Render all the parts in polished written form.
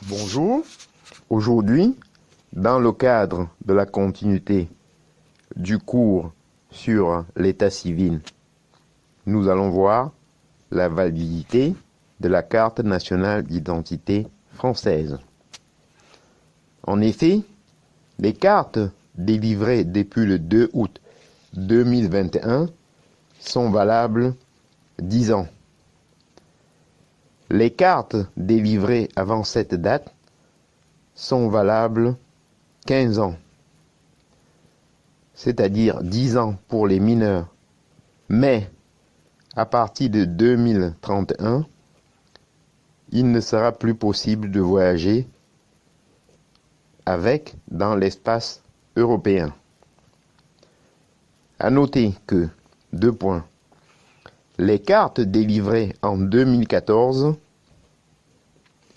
Bonjour, aujourd'hui, dans le cadre de la continuité du cours sur l'état civil, nous allons voir la validité de la carte nationale d'identité française. En effet, les cartes délivrées depuis le 2 août 2021 sont valables 10 ans. Les cartes délivrées avant cette date sont valables 15 ans, c'est-à-dire 10 ans pour les mineurs. Mais à partir de 2031, il ne sera plus possible de voyager avec dans l'espace européen. À noter que, 2 points, les cartes délivrées en 2014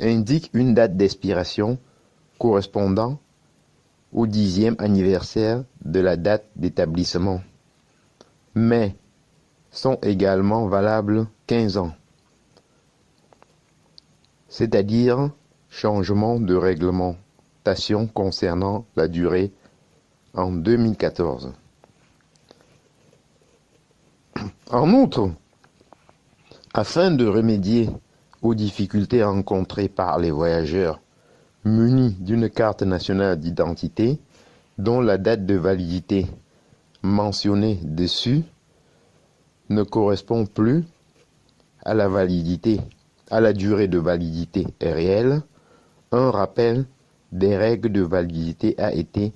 indiquent une date d'expiration correspondant au 10e anniversaire de la date d'établissement, mais sont également valables 15 ans, c'est-à-dire changement de réglementation concernant la durée en 2014. En outre, afin de remédier aux difficultés rencontrées par les voyageurs munis d'une carte nationale d'identité dont la date de validité mentionnée dessus ne correspond plus à la durée de validité réelle, un rappel des règles de validité a été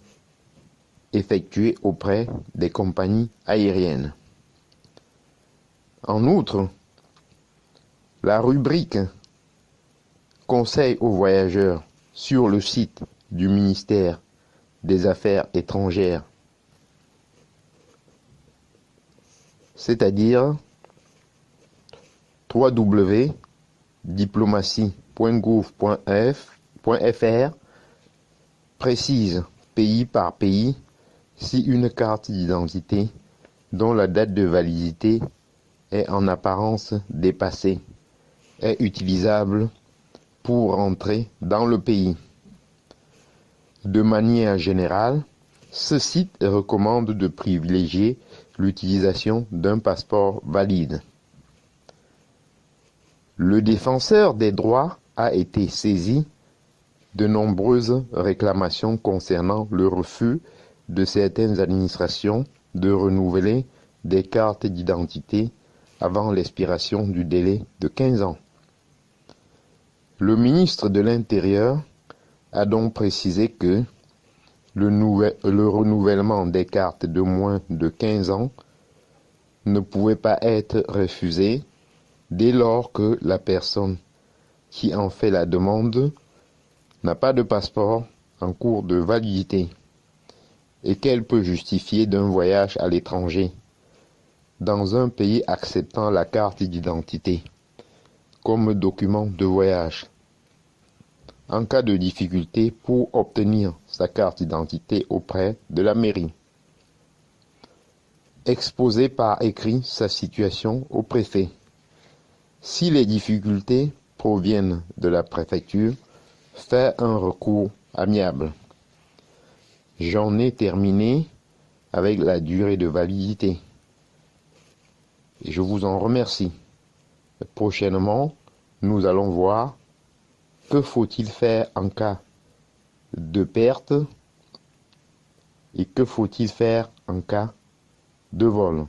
effectué auprès des compagnies aériennes. En outre, la rubrique Conseil aux voyageurs sur le site du ministère des Affaires étrangères, c'est-à-dire www.diplomatie.gouv.fr, précise pays par pays si une carte d'identité dont la date de validité est en apparence dépassée est utilisable pour entrer dans le pays. De manière générale, ce site recommande de privilégier l'utilisation d'un passeport valide. Le défenseur des droits a été saisi de nombreuses réclamations concernant le refus de certaines administrations de renouveler des cartes d'identité avant l'expiration du délai de 15 ans. Le ministre de l'Intérieur a donc précisé que le renouvellement des cartes de moins de 15 ans ne pouvait pas être refusé dès lors que la personne qui en fait la demande n'a pas de passeport en cours de validité et qu'elle peut justifier d'un voyage à l'étranger dans un pays acceptant la carte d'identité comme document de voyage. En cas de difficulté pour obtenir sa carte d'identité auprès de la mairie. Exposer par écrit sa situation au préfet. Si les difficultés proviennent de la préfecture, faire un recours amiable. J'en ai terminé avec la durée de validité. Et je vous en remercie. Prochainement, nous allons voir que faut-il faire en cas de perte et que faut-il faire en cas de vol.